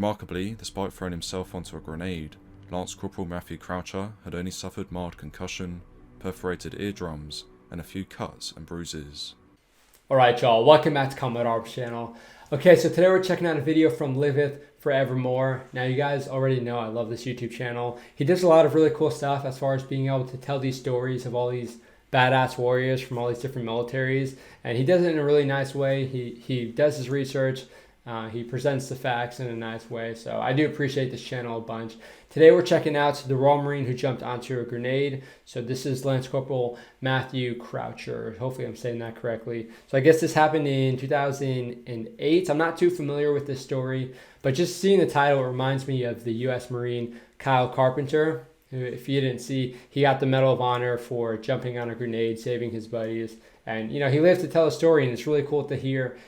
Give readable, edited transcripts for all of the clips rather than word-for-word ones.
Remarkably, despite throwing himself onto a grenade, Lance Corporal Matthew Croucher had only suffered mild concussion, perforated eardrums, and a few cuts and bruises. Alright y'all, welcome back to Combat Arb's channel. Okay, so today we're checking out a video from Liveth Forevermore. Now you guys already know I love this YouTube channel. He does a lot of really cool stuff as far as being able to tell these stories of all these badass warriors from all these different militaries, and he does it in a really nice way. He does his research, he presents the facts in a nice way, so I do appreciate this channel a bunch. Today we're checking out the Royal Marine who jumped onto a grenade. So this is Lance Corporal Matthew Croucher. Hopefully I'm saying that correctly. So I guess this happened in 2008. I'm not too familiar with this story, but just seeing the title reminds me of the U.S. Marine Kyle Carpenter. If you didn't see, he got the Medal of Honor for jumping on a grenade, saving his buddies. And, you know, he lived to tell a story, and it's really cool to hear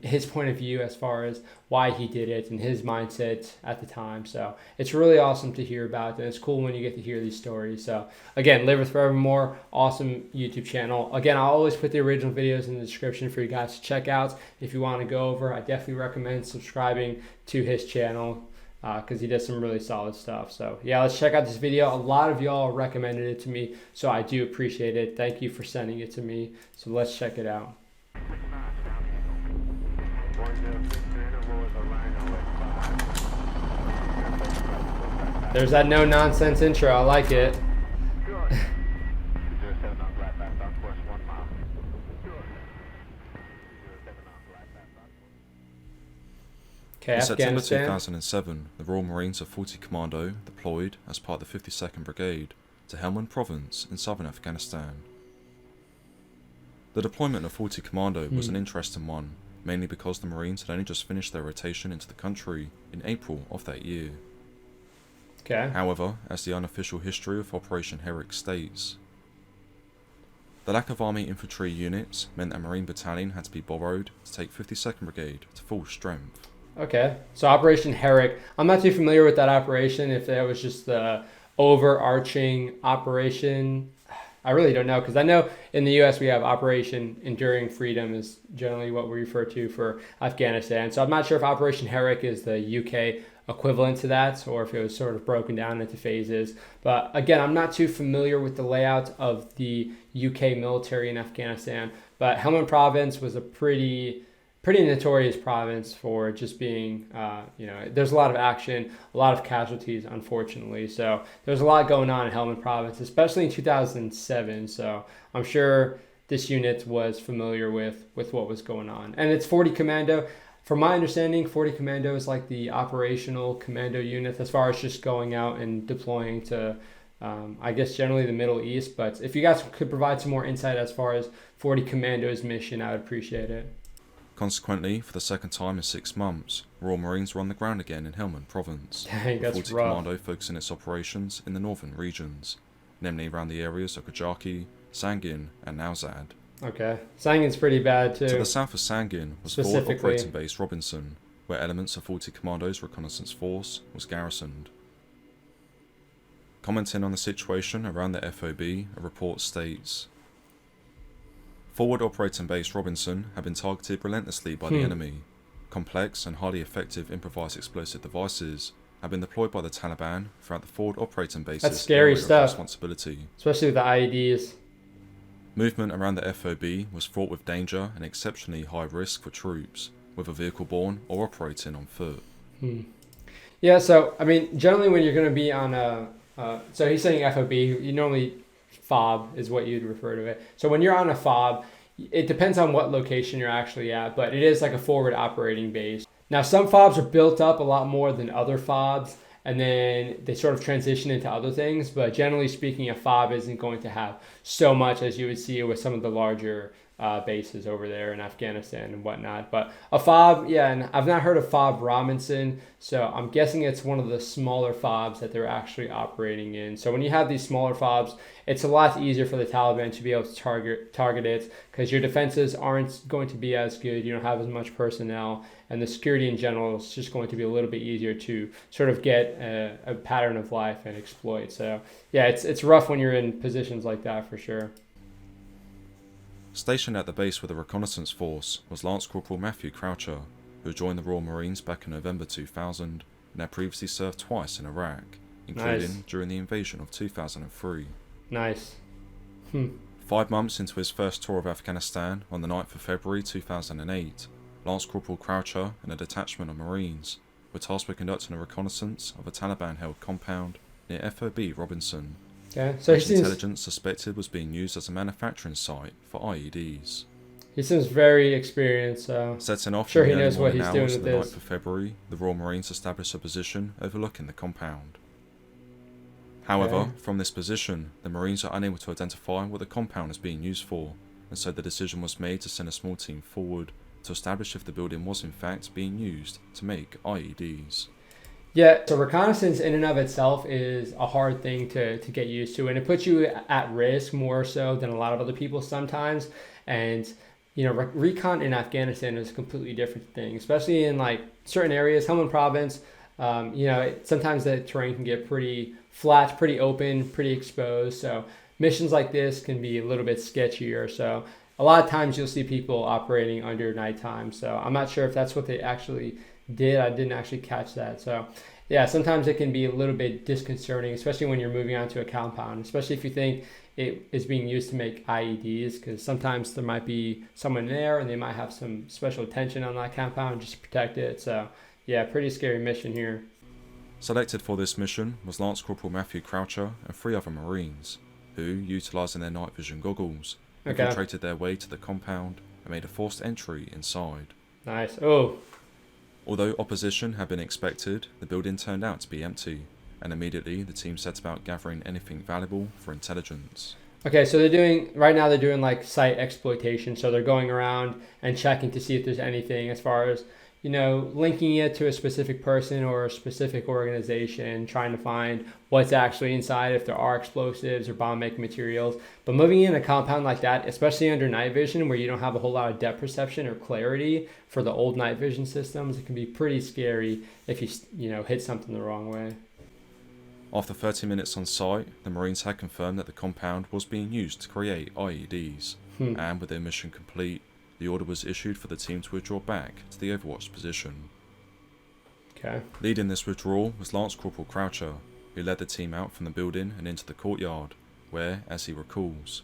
his point of view as far as why he did it and his mindset at the time. So it's really awesome to hear about, and it's cool when you get to hear these stories. So again, Liveth Forevermore, awesome YouTube channel. Again, I'll always put the original videos in the description for you guys to check out if you want to go over. I definitely recommend subscribing to his channel because he does some really solid stuff. So yeah, let's check out this video. A lot of y'all recommended it to me, so I do appreciate it. Thank you for sending it to me. So let's check it out. There's that no-nonsense intro. I like it. Okay, in September Afghanistan. 2007, the Royal Marines of 40 Commando deployed as part of the 52nd Brigade to Helmand Province in southern Afghanistan. The deployment of 40 Commando was an interesting one, mainly because the Marines had only just finished their rotation into the country in April of that year. Okay. However, as the unofficial history of Operation Herrick states, the lack of army infantry units meant a Marine battalion had to be borrowed to take 52nd Brigade to full strength. Okay, so Operation Herrick. I'm not too familiar with that operation, if that was just the overarching operation. I really don't know, because I know in the U.S. we have Operation Enduring Freedom is generally what we refer to for Afghanistan. So I'm not sure if Operation Herrick is the UK equivalent to that, or if it was sort of broken down into phases. But again, I'm not too familiar with the layout of the UK military in Afghanistan. But Helmand Province was a pretty notorious province for just being, you know, there's a lot of action, a lot of casualties, unfortunately. So there's a lot going on in Helmand Province, especially in 2007. So I'm sure this unit was familiar with what was going on. And it's 40 Commando. From my understanding, 40 Commando is like the operational commando unit as far as just going out and deploying to, I guess, generally the Middle East. But if you guys could provide some more insight as far as 40 Commando's mission, I would appreciate it. Consequently, for the second time in 6 months, Royal Marines were on the ground again in Helmand Province, Dang, that's 40 rough. Commando focusing its operations in the northern regions, namely around the areas of Kajaki, Sangin, and Nowzad. Okay, Sangin's pretty bad too. To the south of Sangin was Forward Operating Base Robinson, where elements of 40 Commando's reconnaissance force was garrisoned. Commenting on the situation around the FOB, a report states, Forward Operating Base Robinson had been targeted relentlessly by the enemy. Complex and highly effective improvised explosive devices have been deployed by the Taliban throughout the Forward Operating Base's That's scary area of stuff. responsibility. Especially with the IEDs. Movement around the FOB was fraught with danger and exceptionally high risk for troops, whether vehicle-borne or operating on foot. Yeah, so, I mean, generally when you're going to be on a... so he's saying FOB, you normally... FOB is what you'd refer to it. So when you're on a FOB, it depends on what location you're actually at, but it is like a forward operating base. Now, some FOBs are built up a lot more than other FOBs, and then they sort of transition into other things. But generally speaking, a FOB isn't going to have so much as you would see with some of the larger bases over there in Afghanistan and whatnot. But a FOB, yeah, and I've not heard of FOB Robinson, so I'm guessing it's one of the smaller FOBs that they're actually operating in. So when you have these smaller FOBs, it's a lot easier for the Taliban to be able to target it, because your defenses aren't going to be as good, you don't have as much personnel, and the security in general is just going to be a little bit easier to sort of get a pattern of life and exploit. So yeah, it's rough when you're in positions like that for sure. Stationed at the base with a reconnaissance force was Lance Corporal Matthew Croucher, who joined the Royal Marines back in November 2000 and had previously served twice in Iraq, including Nice. during the invasion of 2003. Nice. 5 months into his first tour of Afghanistan, on the 9th of February 2008, Lance Corporal Croucher and a detachment of Marines were tasked with conducting a reconnaissance of a Taliban-held compound near FOB Robinson, Okay, so which intelligence suspected was being used as a manufacturing site for IEDs. he seems very experienced. So Setting off sure in he the early knows what morning he's doing hours with of the this. 9th of February, the Royal Marines established a position overlooking the compound. However, Okay. from this position, the Marines are unable to identify what the compound is being used for, and so the decision was made to send a small team forward to establish if the building was in fact being used to make IEDs. Yeah, so reconnaissance in and of itself is a hard thing to get used to, and it puts you at risk more so than a lot of other people sometimes. And recon in Afghanistan is a completely different thing, especially in like certain areas, Helmand province. Sometimes the terrain can get pretty flat, pretty open, pretty exposed. So missions like this can be a little bit sketchier. So a lot of times you'll see people operating under nighttime. So I'm not sure if that's what they actually did. I didn't actually catch that. So yeah, sometimes it can be a little bit disconcerting, especially when you're moving onto a compound, especially if you think it is being used to make IEDs, because sometimes there might be someone there and they might have some special attention on that compound just to protect it. So yeah, pretty scary mission here. Selected for this mission was Lance Corporal Matthew Croucher and 3 other Marines, who, utilising their night vision goggles, infiltrated their way to the compound and made a forced entry inside. Nice. Oh. Although opposition had been expected, the building turned out to be empty, and immediately the team set about gathering anything valuable for intelligence. Okay, so they're doing like site exploitation. So they're going around and checking to see if there's anything as far as, linking it to a specific person or a specific organization, trying to find what's actually inside, if there are explosives or bomb-making materials. But moving in a compound like that, especially under night vision, where you don't have a whole lot of depth perception or clarity for the old night vision systems, it can be pretty scary if you hit something the wrong way. After 30 minutes on site, the Marines had confirmed that the compound was being used to create IEDs, and with their mission complete, the order was issued for the team to withdraw back to the Overwatch position. Okay. Leading this withdrawal was Lance Corporal Croucher, who led the team out from the building and into the courtyard, where, as he recalls,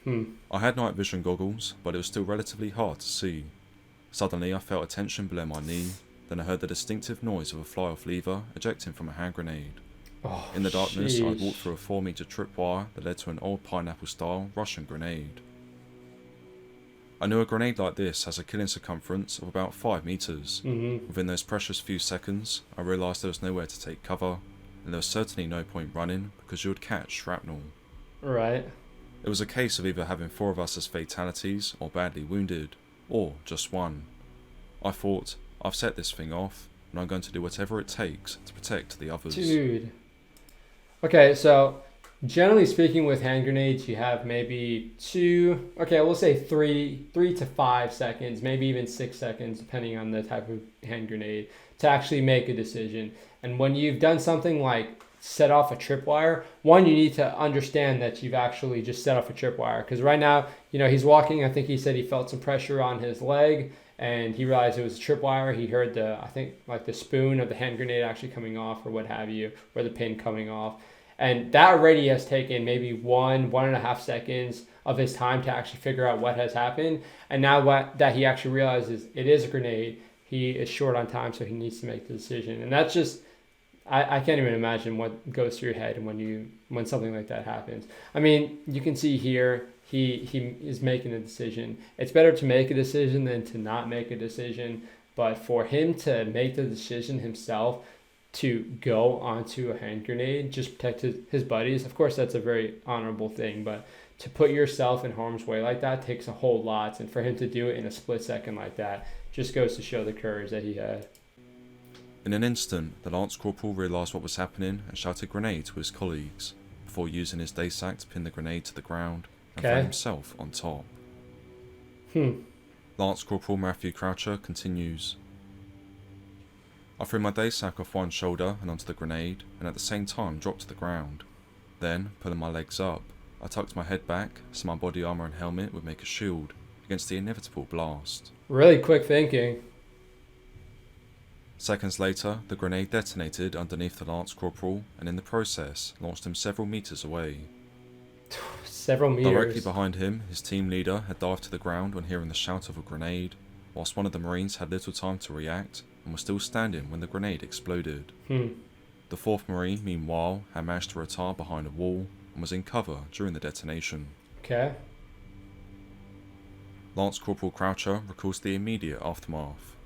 I had night vision goggles, but it was still relatively hard to see. Suddenly I felt a tension below my knee, then I heard the distinctive noise of a fly-off lever ejecting from a hand grenade. Oh, In the darkness, sheesh. I'd walked through a 4-meter tripwire that led to an old pineapple-style Russian grenade. I knew a grenade like this has a killing circumference of about 5 meters. Within those precious few seconds, I realised there was nowhere to take cover, and there was certainly no point running because you would catch shrapnel. Right. It was a case of either having 4 of us as fatalities or badly wounded, or just one. I thought, I've set this thing off, and I'm going to do whatever it takes to protect the others. Dude. Okay, so generally speaking with hand grenades, you have maybe we'll say 3 to 5 seconds, maybe even 6 seconds, depending on the type of hand grenade, to actually make a decision. And when you've done something like set off a tripwire, one, you need to understand that you've actually just set off a tripwire. Because right now, he's walking, I think he said he felt some pressure on his leg, and he realized it was a tripwire. He heard the spoon of the hand grenade actually coming off or what have you, or the pin coming off. And that already has taken maybe 1.5 seconds of his time to actually figure out what has happened. And now that he actually realizes it is a grenade, he is short on time, so he needs to make the decision. And that's just, I can't even imagine what goes through your head when something like that happens. I mean, you can see here, he is making a decision. It's better to make a decision than to not make a decision. But for him to make the decision himself to go onto a hand grenade, just protect his buddies, of course that's a very honorable thing, but to put yourself in harm's way like that takes a whole lot, and for him to do it in a split second like that just goes to show the courage that he had. In an instant, the Lance Corporal realised what was happening and shouted grenade to his colleagues, before using his day sack to pin the grenade to the ground and throw himself on top. Lance Corporal Matthew Croucher continues, I threw my day sack off one shoulder and onto the grenade, and at the same time dropped to the ground. Then, pulling my legs up, I tucked my head back so my body armour and helmet would make a shield against the inevitable blast. Really quick thinking. Seconds later, the grenade detonated underneath the Lance Corporal and in the process launched him several meters away. Several meters. Directly behind him, his team leader had dived to the ground on hearing the shout of a grenade, whilst one of the Marines had little time to react and was still standing when the grenade exploded. The fourth Marine, meanwhile, had managed to retire behind a wall and was in cover during the detonation. Okay. Lance Corporal Croucher recalls the immediate aftermath.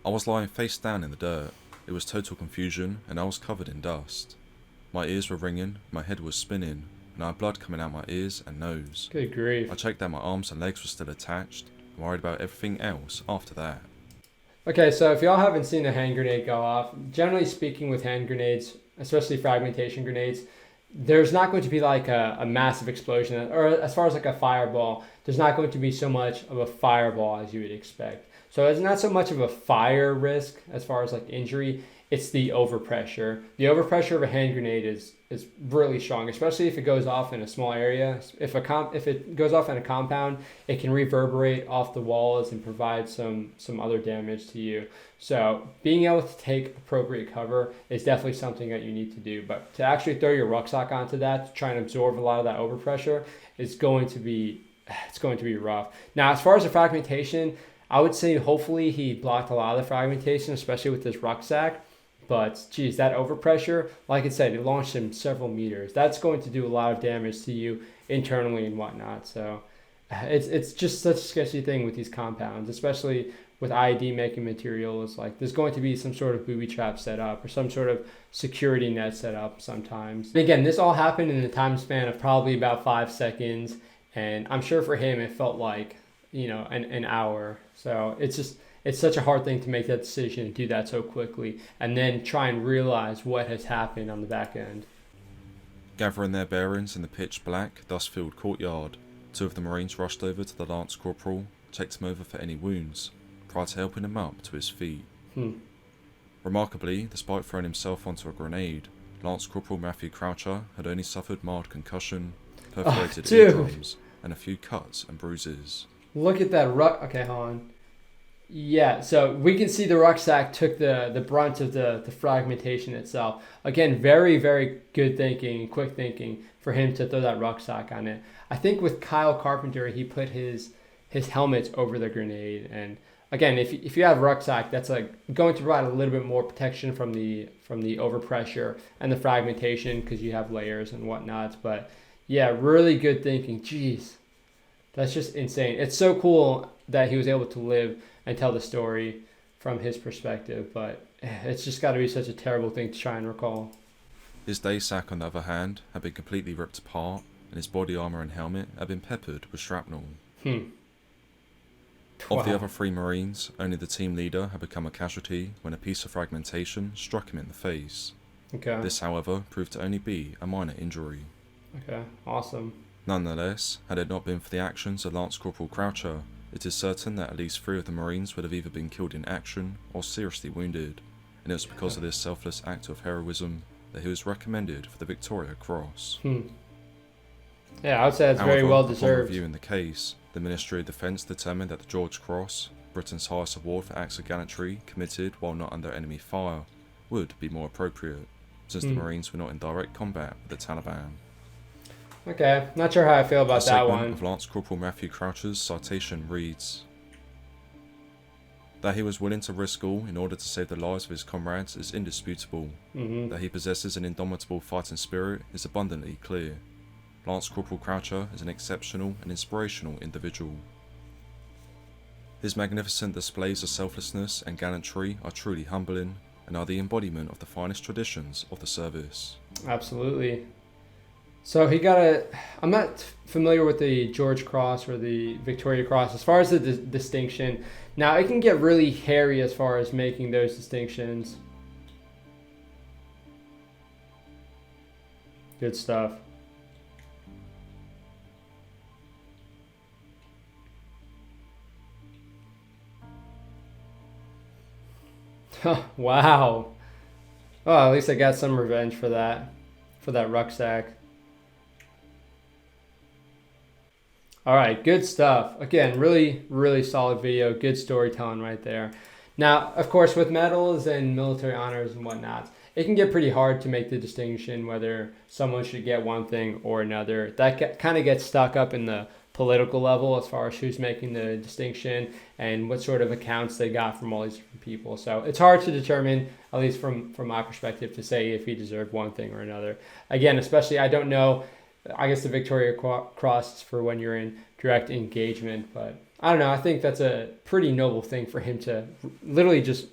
I was lying face down in the dirt. It was total confusion and I was covered in dust. My ears were ringing, my head was spinning, and I had blood coming out my ears and nose. Good grief. I checked that my arms and legs were still attached, and worried about everything else after that. Okay, so if y'all haven't seen a hand grenade go off, generally speaking with hand grenades, especially fragmentation grenades, there's not going to be like a massive explosion, or as far as like a fireball, there's not going to be so much of a fireball as you would expect. So it's not so much of a fire risk as far as like injury, it's the overpressure. The overpressure of a hand grenade is really strong, especially if it goes off in a small area. If it goes off in a compound, it can reverberate off the walls and provide some other damage to you. So being able to take appropriate cover is definitely something that you need to do. But to actually throw your rucksack onto that, to try and absorb a lot of that overpressure, it's going to be rough. Now, as far as the fragmentation, I would say hopefully he blocked a lot of the fragmentation, especially with his rucksack. But geez, that overpressure, like I said, it launched him several meters. That's going to do a lot of damage to you internally and whatnot. So it's just such a sketchy thing with these compounds, especially with IED making materials. Like there's going to be some sort of booby trap set up or some sort of security net set up sometimes. And again, this all happened in a time span of probably about 5 seconds. And I'm sure for him, it felt like, an hour. So it's such a hard thing to make that decision and do that so quickly and then try and realize what has happened on the back end. Gathering their bearings in the pitch black, dust-filled courtyard, two of the Marines rushed over to the Lance Corporal, checked him over for any wounds, prior to helping him up to his feet. Remarkably, despite throwing himself onto a grenade, Lance Corporal Matthew Croucher had only suffered mild concussion, perforated eardrums, and a few cuts and bruises. Look at that okay, hold on. Yeah, so we can see the rucksack took the brunt of the fragmentation itself. Again, very, very good thinking and quick thinking for him to throw that rucksack on it. I think with Kyle Carpenter, he put his helmet over the grenade. And again, if you have rucksack, that's like going to provide a little bit more protection from the overpressure and the fragmentation because you have layers and whatnot. But yeah, really good thinking. Jeez, that's just insane. It's so cool that he was able to live and tell the story from his perspective, but it's just got to be such a terrible thing to try and recall. His day sack, on the other hand, had been completely ripped apart, and his body armour and helmet had been peppered with shrapnel. Of the other 3 Marines, only the team leader had become a casualty when a piece of fragmentation struck him in the face. Okay. This, however, proved to only be a minor injury. Okay, awesome. Nonetheless, had it not been for the actions of Lance Corporal Croucher, it is certain that at least 3 of the Marines would have either been killed in action or seriously wounded, and it was because of this selfless act of heroism that he was recommended for the Victoria Cross. Yeah, I would say it's However, very well upon deserved. reviewing the case, the Ministry of Defence determined that the George Cross, Britain's highest award for acts of gallantry committed while not under enemy fire, would be more appropriate, since the Marines were not in direct combat with the Taliban. Okay, not sure how I feel about that one. Of Lance Corporal Matthew Croucher's citation reads that he was willing to risk all in order to save the lives of his comrades is indisputable. That he possesses an indomitable fighting spirit is abundantly clear. Lance Corporal Croucher is an exceptional and inspirational individual. His magnificent displays of selflessness and gallantry are truly humbling and are the embodiment of the finest traditions of the service. Absolutely. So I'm not familiar with the George Cross or the Victoria Cross as far as the distinction. Now, it can get really hairy as far as making those distinctions. Good stuff. Wow. Oh, at least I got some revenge for that rucksack. All right, good stuff. Again, really, really solid video. Good storytelling right there. Now, of course, with medals and military honors and whatnot, it can get pretty hard to make the distinction whether someone should get one thing or another. That kind of gets stuck up in the political level as far as who's making the distinction and what sort of accounts they got from all these different people. So it's hard to determine, at least from my perspective, to say if he deserved one thing or another. Again, especially I don't know, I guess the Victoria Cross is for when you're in direct engagement, but I don't know. I think that's a pretty noble thing for him to literally just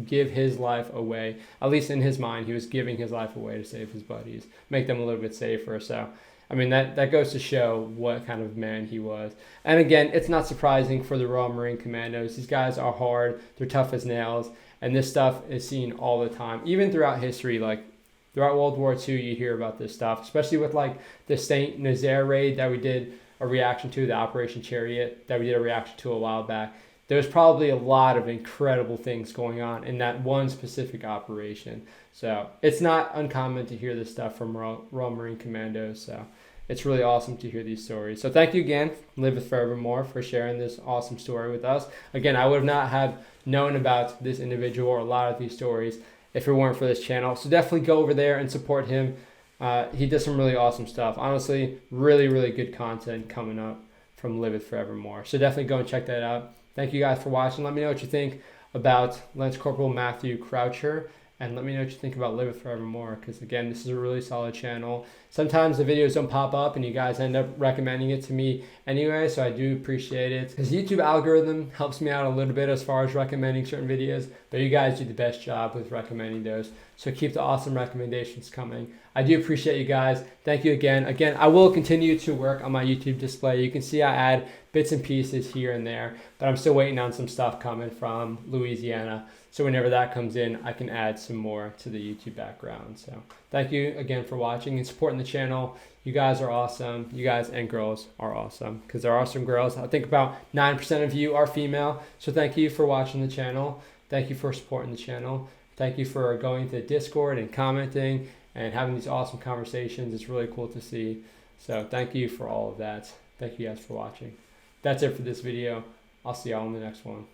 give his life away. At least in his mind, he was giving his life away to save his buddies, make them a little bit safer. So, I mean, that goes to show what kind of man he was. And again, it's not surprising for the Royal Marine Commandos. These guys are hard. They're tough as nails. And this stuff is seen all the time, even throughout history. Like, throughout World War II, you hear about this stuff, especially with, like, the St. Nazaire raid that we did a reaction to, the Operation Chariot that we did a reaction to a while back. There's probably a lot of incredible things going on in that one specific operation. So it's not uncommon to hear this stuff from Royal Marine Commandos. So it's really awesome to hear these stories. So thank you again, Liveth Forevermore, for sharing this awesome story with us. Again, I would not have known about this individual or a lot of these stories if it weren't for this channel. So definitely go over there and support him. He does some really awesome stuff. Honestly, really, really good content coming up from Liveth Forevermore. So definitely go and check that out. Thank you guys for watching. Let me know what you think about Lance Corporal Matthew Croucher, and let me know what you think about Liveth Forevermore, because again, this is a really solid channel. Sometimes the videos don't pop up and you guys end up recommending it to me anyway, so I do appreciate it, because the YouTube algorithm helps me out a little bit as far as recommending certain videos, but you guys do the best job with recommending those, so keep the awesome recommendations coming. I do appreciate you guys. Thank you again. Again, I will continue to work on my YouTube display. You can see I add bits and pieces here and there, but I'm still waiting on some stuff coming from Louisiana. So whenever that comes in, I can add some more to the YouTube background. So thank you again for watching and supporting the channel. You guys are awesome. You guys and girls are awesome, because there are some girls. I think about 9% of you are female. So thank you for watching the channel. Thank you for supporting the channel. Thank you for going to Discord and commenting and having these awesome conversations. It's really cool to see. So thank you for all of that. Thank you guys for watching. That's it for this video. I'll see y'all in the next one.